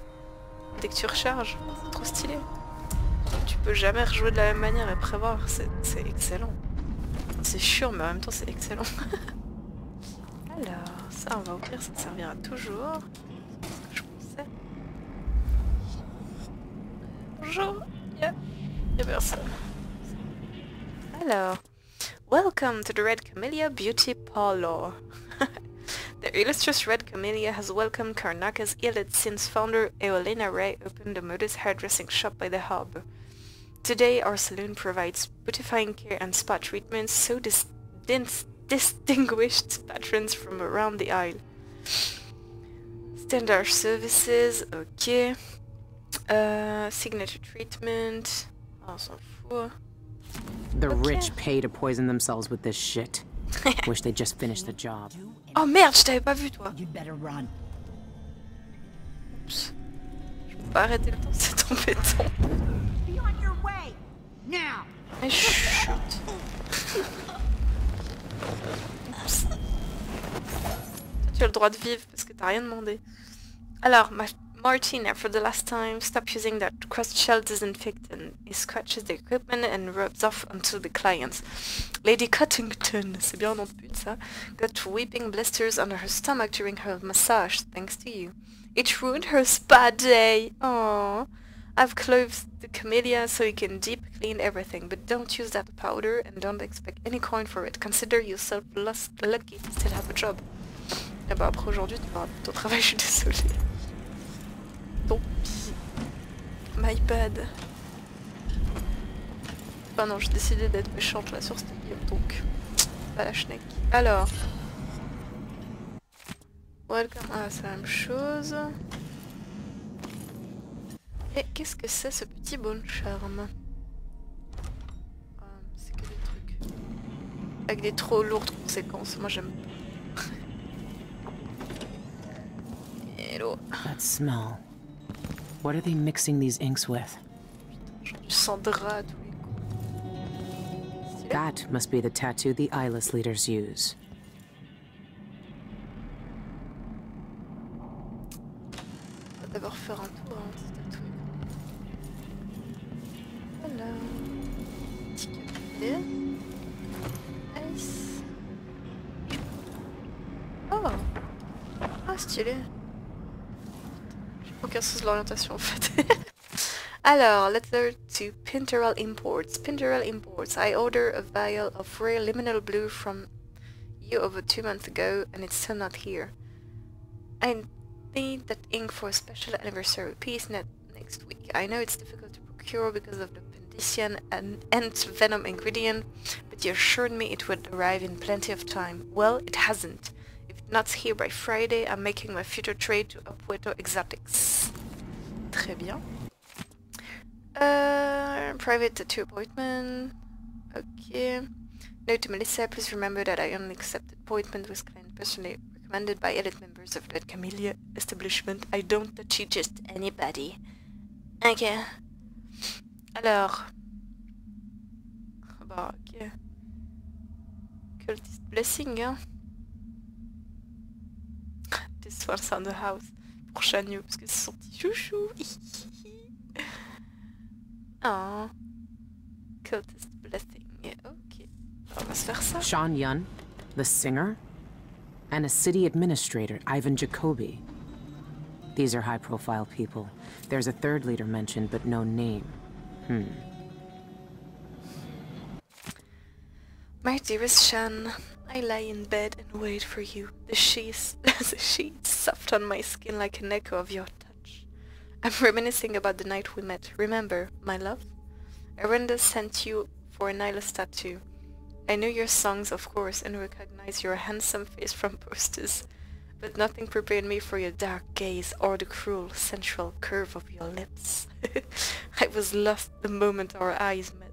Speaker 1: Dès que tu recharges, c'est trop stylé. Tu peux jamais rejouer de la même manière et prévoir, c'est excellent. C'est chiant mais en même temps c'est excellent. Alors, ça on va ouvrir, ça servira toujours. C'est ce que je pensais. Bonjour, y'a personne. Alors, welcome to the Red Camellia Beauty Parlor. The illustrious Red Camellia has welcomed Karnaca's Eyeless since founder Eolena Ray opened the modest hairdressing shop by the harbor. Today our salon provides beautifying care and spa treatments so distinguished patrons from around the isle. Standard services, ok. Signature treatment, on s'en fout.
Speaker 2: The rich pay to poison themselves with this shit. Wish they'd just finished the job.
Speaker 1: Oh merde, je t'avais pas vu toi. Oups. Je peux pas arrêter le temps, c'est embêtant. Mais chut. Oups. Tu as le droit de vivre parce que t'as rien demandé. Alors, Martina, for the last time, stop using that cross-shell disinfectant. He scratches the equipment and rubs off onto the clients. Lady Cuttington, c'est bien un nom de pute ça, got weeping blisters under her stomach during her massage, thanks to you. It ruined her spa day. Aww. I've clothed the camellia so you can deep clean everything, but don't use that powder and don't expect any coin for it. Consider yourself lucky to still have a job. Et bah après aujourd'hui tu vas ton travail, je suis désolée. Tant pis. My bad. Enfin non, j'ai décidé d'être méchante là sur cette game, donc pas la schneck. Alors. Welcome. Ah, c'est la même chose. Et qu'est-ce que c'est ce petit bon charme? C'est que des trucs. Avec des trop lourdes conséquences, moi j'aime pas. Hello.
Speaker 2: That smell. What are they mixing these inks with?
Speaker 1: Putain, je sens drap à tous les coups.
Speaker 2: That must be the tattoo the Eyeless leaders use.
Speaker 1: On va d'abord faire un tour avant de se tatouer. Voilà. Petit café. Nice. Oh. Ah, stylé. J'ai aucun sens de l'orientation en fait. Alors, letter to Pinteral Imports. Pinteral Imports. I ordered a vial of rare liminal blue from you over 2 months ago and it's still not here. I need that ink for a special anniversary piece next week. I know it's difficult to procure because of the Pendician and venom ingredient, but you assured me it would arrive in plenty of time. Well, it hasn't. If it's not here by Friday, I'm making my future trade to Apueto Exotics. Très bien. Private tattoo appointment. Okay. Note to Melissa, please remember that I only accept appointment with client personally recommended by elite members of the Camellia establishment. I don't touch just anybody. Ok. Alors. Bah, ok. Cultist blessing, hein. This one's on the house. Pour Chagnou, parce que c'est son petit chouchou. Oh. Cultist blessing. Yeah, ok. On va se faire ça.
Speaker 2: Sean Yun, the singer, and a city administrator, Ivan Jacoby. These are high-profile people. There's a third leader mentioned, but no name.
Speaker 1: My dearest Shan, I lie in bed and wait for you. The sheets soft on my skin like an echo of your touch. I'm reminiscing about the night we met. Remember, my love? Arenda sent you for an Eyeless tattoo. I know your songs, of course, and recognize your handsome face from posters, but nothing prepared me for your dark gaze or the cruel, sensual curve of your lips. I was lost the moment our eyes met.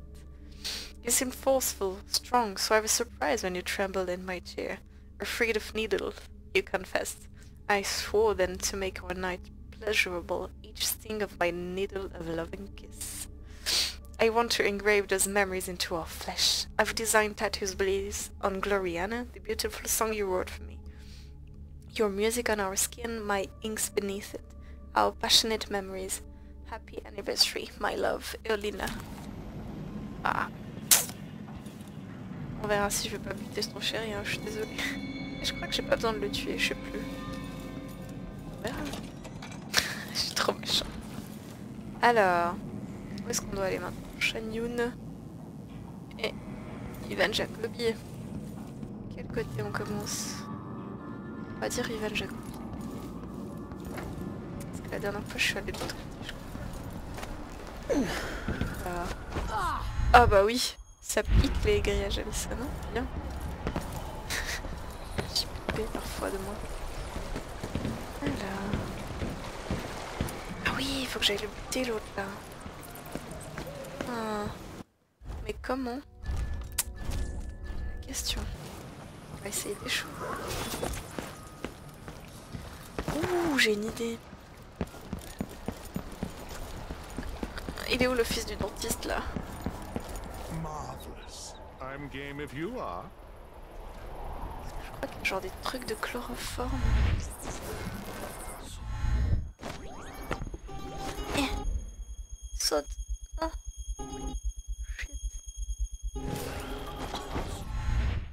Speaker 1: You seemed forceful, strong, so I was surprised when you trembled in my chair. Afraid of needles, you confessed. I swore then to make our night pleasurable, each sting of my needle a loving kiss. I want to engrave those memories into our flesh. I've designed tattoos based on Gloriana, the beautiful song you wrote for me. Your music on our skin, my inks beneath it. Our passionate memories. Happy anniversary, my love, Eolina. Ah. On verra si je vais pas buter son chéri, hein, je suis désolée. Je crois que j'ai pas besoin de le tuer, je sais plus. On verra. Je suis trop méchante. Alors, où est-ce qu'on doit aller maintenant? Shanyun et Ivan Jacobi. Quel côté on commence? On va dire Ivan Jacobi. Parce que la dernière fois je suis allée de l'autre côté, je crois. Ah bah oui, ça pique les grillages avec ça, non? Bien. J'ai pipé parfois de moi. Alors... Ah oui, il faut que j'aille le buter l'autre là. Ah. Mais comment? La question. On va essayer des choses. Ouh, j'ai une idée. Il est où le fils du dentiste là?
Speaker 5: Marvelous. I'm game if you are.
Speaker 1: Je crois qu'il y a genre des trucs de chloroforme. Eh. Saute. Non. Shit.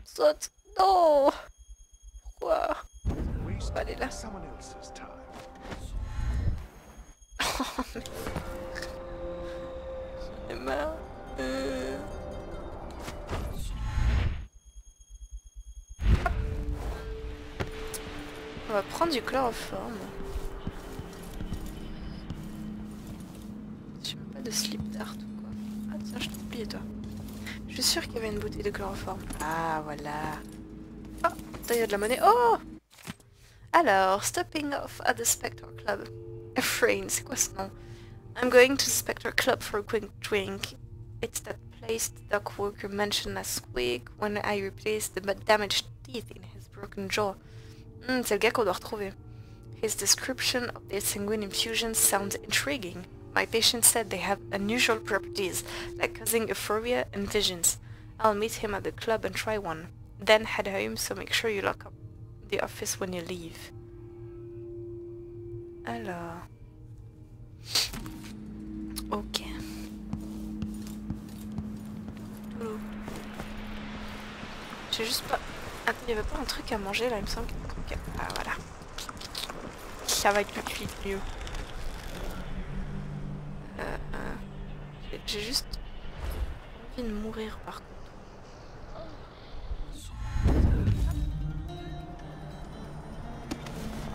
Speaker 1: Saute. Non. Pourquoi? On va aller là. J'en ai marre. On va prendre du chloroforme. J'ai même pas de slip d'art ou quoi. Ah tiens, je t'ai oublié toi. Je suis sûre qu'il y avait une bouteille de chloroforme. Ah voilà. Oh, il y a de la monnaie. Oh! Alors, stopping off at the Spectre Club. Afrain, c'est quoi ce nom? I'm going to the Spectre Club for a quick drink. It's that place the dock worker mentioned last week when I replaced the damaged teeth in his broken jaw. C'est le gars qu'on doit retrouver. His description of their sanguine infusions sounds intriguing. My patient said they have unusual properties, like causing euphoria and visions. I'll meet him at the club and try one. Then head home, so make sure you lock up the office when you leave. Alors... Ok. J'ai juste pas... Attends, il y avait pas un truc à manger là, il me semble qu'il y a un truc à... Ah voilà. Ça va être tout de suite mieux. J'ai juste envie de mourir par contre.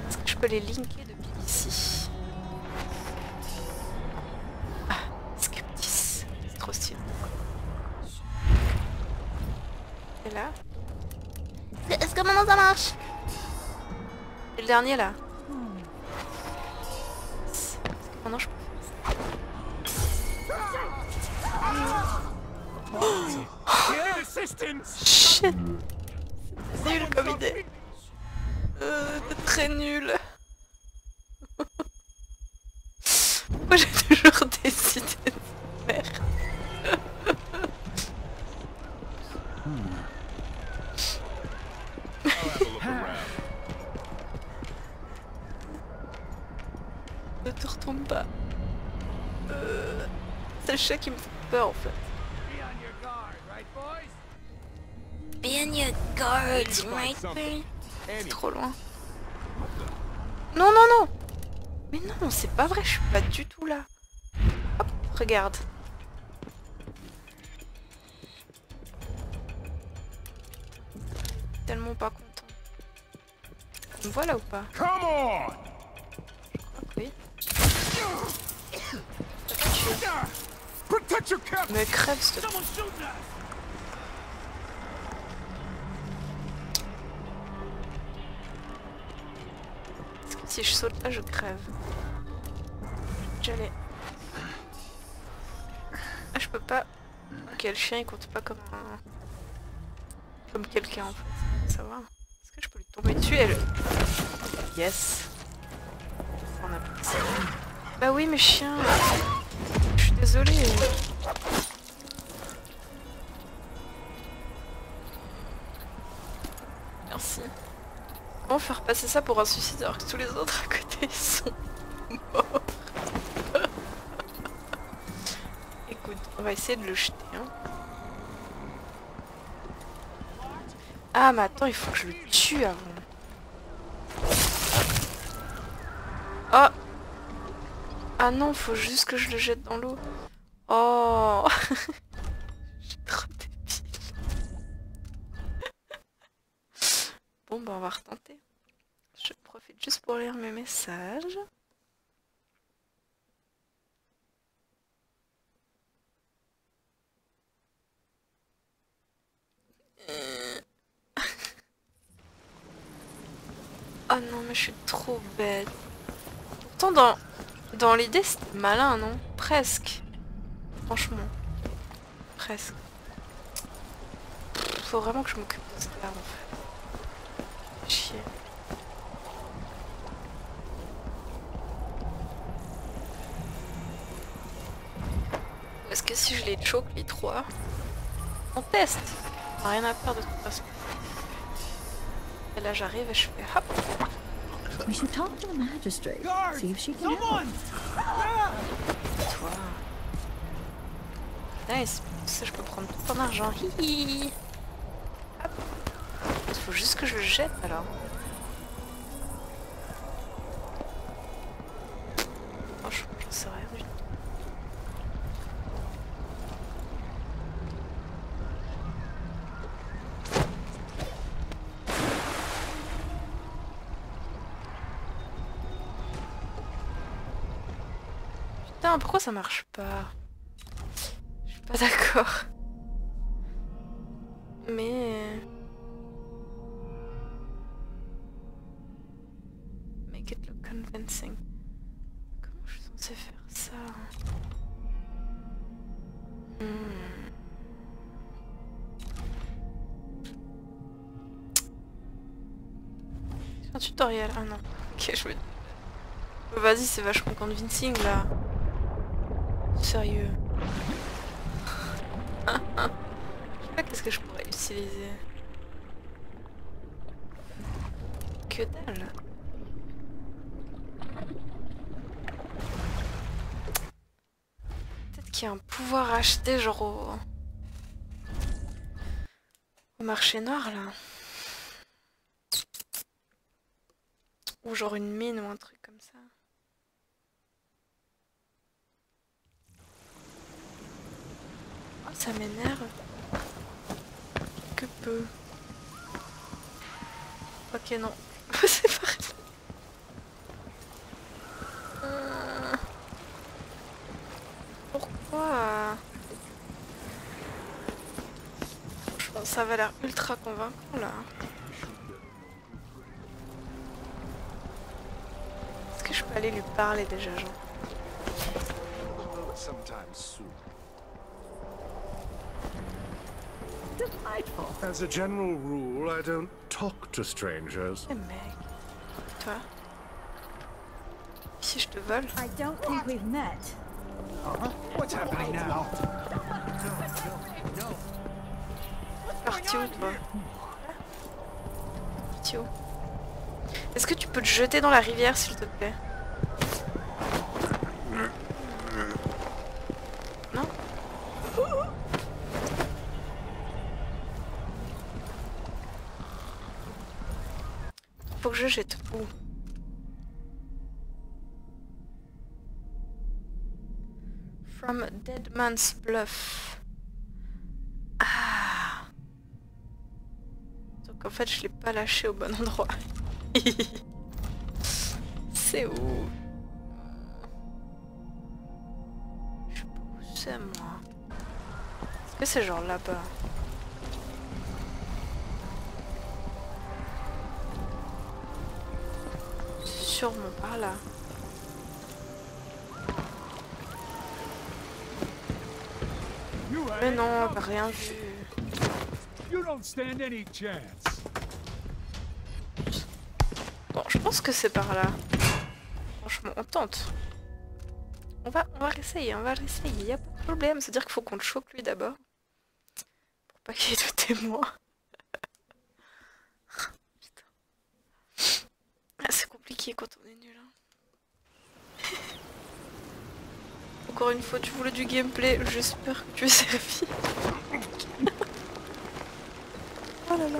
Speaker 1: Est-ce que je peux les linker depuis ici? Ah, Skeptis. C'est trop stylé. Et là? Est-ce que maintenant ça marche? C'est le dernier là. Est-ce que maintenant je peux faire ça? Shit! C'est nul comme idée. C'est très nul. Pourquoi j'ai toujours des idées de merde? Ne te retourne pas. C'est le chat qui me fait peur en fait. Be on your guard, right boy? C'est trop loin. Non, non, non! Mais non, c'est pas vrai, je suis pas du tout là. Hop, regarde. Tellement pas content. Tu me vois là ou pas? Je crois que oui. Me crève s'il te plaît. Si je saute là, je crève. J'allais. Ah, je peux pas. Ok, le chien il compte pas comme un. Comme quelqu'un en fait. Ça va. Est-ce que je peux lui tomber dessus? Elle... Yes. Sans qu'on appelle ça. Bah oui, mes chiens. Je suis désolée. Merci. Comment faire passer ça pour un suicide alors que tous les autres à côté sont morts? Écoute, on va essayer de le jeter. Hein. Ah mais attends, il faut que je le tue avant. Oh! Ah non, faut juste que je le jette dans l'eau. Oh! Je suis trop débile. Bon bah on va retenter. Je profite juste pour lire mes messages. Oh non mais je suis trop bête. Pourtant dans l'idée c'était malin non? Presque. Franchement. Presque. Faut vraiment que je m'occupe de ça en fait. Chier. Est-ce que si je les choke les trois, on teste. On n'a rien à faire de toute façon. Et là j'arrive et je fais hop.
Speaker 6: We should talk to the magistrate. See if she can help.
Speaker 1: Toi. Nice. Ça je peux prendre tout ton argent. Hihi. Hop. Il faut juste que je le jette alors. Franchement, j'en sais rien du tout. Putain, pourquoi ça marche pas? Je suis pas d'accord. Mais... Make it look convincing. Comment je suis censée faire ça? C'est un tutoriel. Ah non. Ok, je me dis. Vas-y, c'est vachement convincing là. Sérieux. Je sais pas qu'est-ce que je pourrais utiliser. Que dalle. Peut-être qu'il y a un pouvoir acheté genre au marché noir là. Ou genre une mine ou un truc comme ça. Oh, ça m'énerve. Que peu. Ok, non. C'est pareil. Pourquoi? Franchement, ça va l'air ultra convaincant là. Est-ce que je peux aller lui parler déjà, genre?
Speaker 5: As a general rule, I don't talk to strangers.
Speaker 1: Eh mec. Toi? Si je te vole?
Speaker 6: I don't think we've met.
Speaker 5: What's happening now?
Speaker 1: Partie où toi? Partie où? Est-ce que tu peux te jeter dans la rivière s'il te plaît? Non? Faut que je jette où? From Dead Man's Bluff. Ah. Donc en fait je l'ai pas lâché au bon endroit. C'est où? Je sais pas où c'est moi. Est-ce que c'est genre là-bas? Sûrement par là. Mais non, on n'a rien vu. Bon, je pense que c'est par là. Franchement. franchement, on tente. On va réessayer, y a pas de problème. C'est-à-dire qu'il faut qu'on le choque lui d'abord. Pour pas qu'il y ait de témoins. Putain. Ah, c'est compliqué quand on est nul. Hein. Encore une fois, tu voulais du gameplay. J'espère que tu es servi. Oh là là.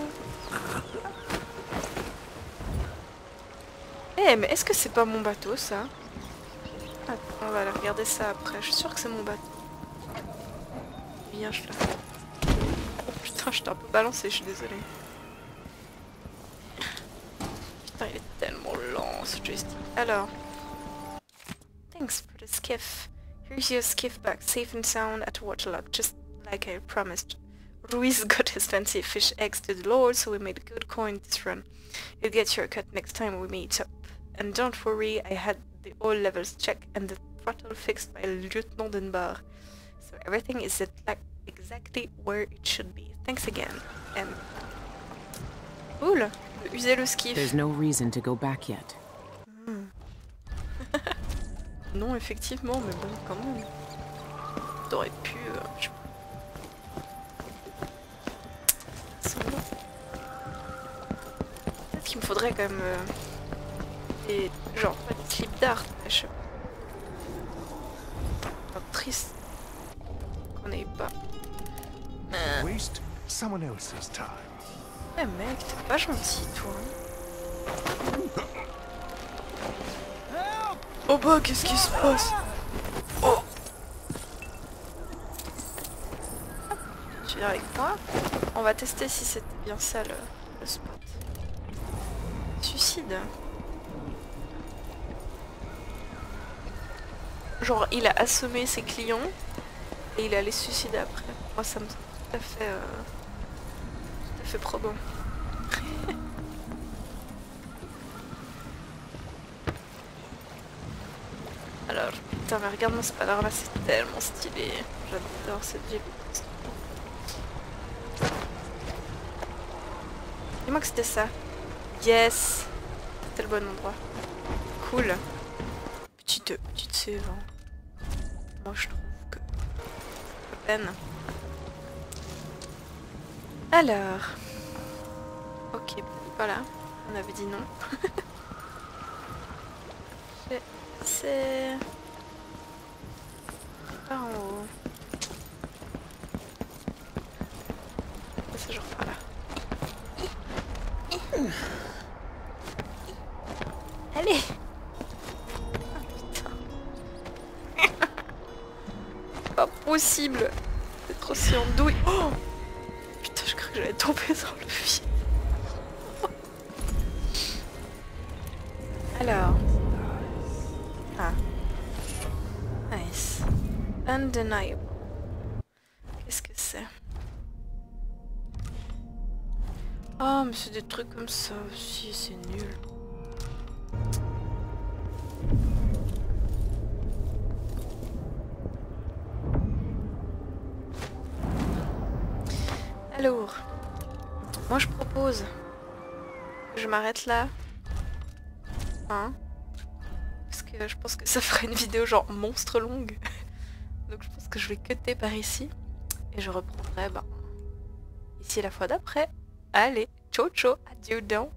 Speaker 1: Eh, mais est-ce que c'est pas mon bateau, ça? Attends, on va aller regarder ça après. Je suis sûre que c'est mon bateau. Viens, je la... Oh putain, je t'ai un peu balancé, je suis désolée. Putain, il est tellement lent, ce joystick. Alors... Thanks for the skiff. Here's your skiff back, safe and sound at Waterlock, just like I promised. Ruiz got his fancy fish eggs to the Lord, so we made a good coin this run. You'll get your cut next time we meet up. And don't worry, I had the oil levels checked and the throttle fixed by Lieutenant Dunbar. So everything is exactly where it should be. Thanks again. And... Cool! User le skiff.
Speaker 2: There's no reason to go back yet.
Speaker 1: Non, effectivement, mais bon, quand même. T'aurais pu... je sais pas. Peut-être qu'il me faudrait quand même... des... genre, pas des slips d'art, mais je sais pas. Triste qu'on ait pas.
Speaker 5: Waste someone else's time.
Speaker 1: Eh mec, t'es pas gentil, toi. Oh bah, qu'est-ce qui se passe? Oh! Tu viens avec moi? On va tester si c'était bien ça le spot. Suicide. Genre, il a assommé ses clients et il allait se suicider après. Moi, ça me semble tout à fait probant. Alors, putain, mais regarde-moi ce panneau là, c'est tellement stylé. J'adore cette ville. Dis-moi que c'était ça. Yes! C'était le bon endroit. Cool. Petite sève. Hein. Moi, je trouve que... pas peine. Alors... Ok, voilà. On avait dit non. C'est... par en haut. C'est genre par là. Allez! Oh, putain. Pas possible d'être aussi en douille. Oh putain, je crois que j'allais tomber dans le vide. Alors... Ah. Nice. Undeniable. Qu'est-ce que c'est? Oh, mais c'est des trucs comme ça aussi, c'est nul. Alors, moi je propose que je m'arrête là. Hein? Parce que je pense que ça ferait une vidéo genre monstre longue. Donc je pense que je vais cutter par ici. Et je reprendrai ici la fois d'après. Allez, ciao ciao, adieu donc.